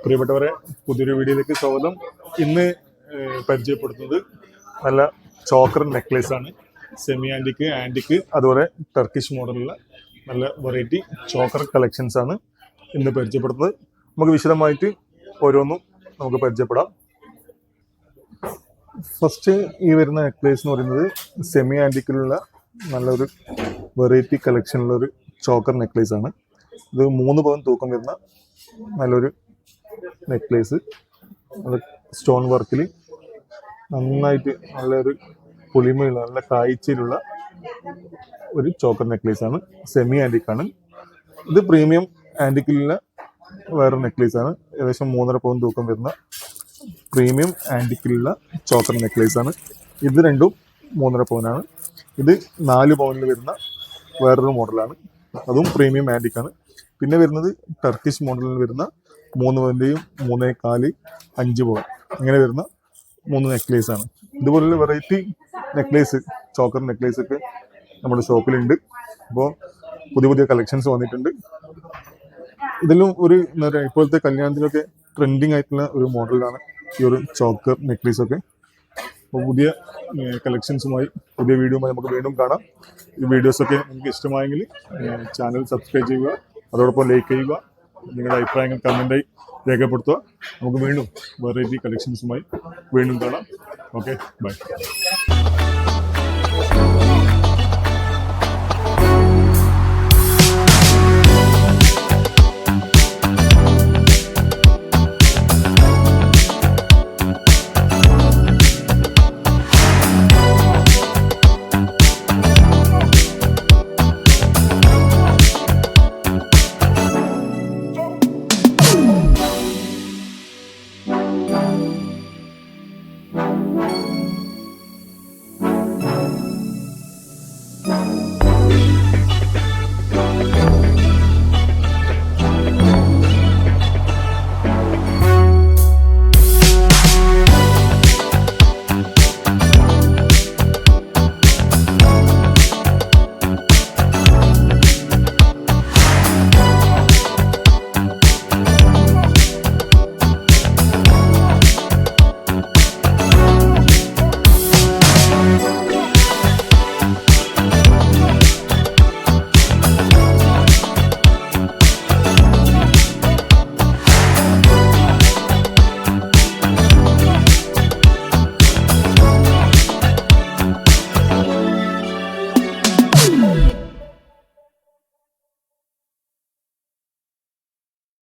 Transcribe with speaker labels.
Speaker 1: പ്രിയപ്പെട്ടവരെ, പുതിയൊരു വീഡിയോയിലേക്ക് സ്വാഗതം. ഇന്ന് പരിചയപ്പെടുത്തുന്നത് നല്ല ചോക്കർ നെക്ലേസ് ആണ്. സെമി ആൻറ്റിക്ക്, ആൻറ്റിക്ക്, അതുപോലെ ടർക്കിഷ് മോഡലുള്ള നല്ല വെറൈറ്റി ചോക്കർ കളക്ഷൻസ് ആണ് ഇന്ന് പരിചയപ്പെടുത്തുന്നത്. നമുക്ക് വിശദമായിട്ട് ഓരോന്നും നമുക്ക് പരിചയപ്പെടാം. ഫസ്റ്റ് ഈ വരുന്ന നെക്ലേസ് എന്ന് പറയുന്നത് സെമി ആൻറ്റിക്കിലുള്ള നല്ലൊരു വെറൈറ്റി കളക്ഷനിലുള്ളൊരു ചോക്കർ നെക്ലേസ് ആണ്. ഇത് 3 പവൻ തൂക്കം വരുന്ന നല്ലൊരു നെക്ലേസ്. നല്ല സ്റ്റോൺ വർക്കിൽ നന്നായിട്ട് നല്ലൊരു പൊളിമയുള്ള നല്ല കാഴ്ചയിലുള്ള ഒരു ചോക്കർ നെക്ലേസ് ആണ്. സെമി ആൻറ്റിക്കാണ്. ഇത് പ്രീമിയം ആൻറ്റിക്കിലുള്ള വേറൊരു നെക്ലേസ് ആണ്. ഏകദേശം 3.5 പവൻ തൂക്കം വരുന്ന പ്രീമിയം ആൻറ്റിക്കിലുള്ള ചോക്കർ നെക്ലേസ് ആണ്. ഇത് രണ്ടും 3.5 പവനാണ്. ഇത് 4 പവനിൽ വരുന്ന വേറൊരു മോഡലാണ്, അതും പ്രീമിയം ആൻറ്റിക്കാണ്. പിന്നെ വരുന്നത് ടർക്കിഷ് മോഡലിൽ വരുന്ന 3 പവൻ്റെയും 3.25, 5 പവൻ ഇങ്ങനെ വരുന്ന 3 നെക്ലേസ് ആണ്. ഇതുപോലുള്ള വെറൈറ്റി നെക്ലേസ്, ചോക്കർ നെക്ലേസ് ഒക്കെ നമ്മുടെ ഷോപ്പിലുണ്ട്. അപ്പോൾ പുതിയ പുതിയ കളക്ഷൻസ് വന്നിട്ടുണ്ട്. ഇതിലും ഒരു എന്താ പറയുക, ഇപ്പോഴത്തെ കല്യാണത്തിലൊക്കെ ട്രെൻഡിങ് ആയിട്ടുള്ള ഒരു മോഡലാണ് ഈ ഒരു ചോക്കർ നെക്ലേസ് ഒക്കെ. അപ്പോൾ പുതിയ കളക്ഷൻസുമായി പുതിയ വീഡിയോയുമായി നമുക്ക് വീണ്ടും കാണാം. ഈ വീഡിയോസൊക്കെ നിങ്ങൾക്ക് ഇഷ്ടമായെങ്കിൽ ചാനൽ സബ്സ്ക്രൈബ് ചെയ്യുക, അതോടൊപ്പം ലൈക്ക് ചെയ്യുക, നിങ്ങളുടെ അഭിപ്രായങ്ങൾ കമൻ്റായി രേഖപ്പെടുത്തുക. നമുക്ക് വീണ്ടും വെറൈറ്റി കളക്ഷൻസുമായി വീണ്ടും കാണാം. Okay, by.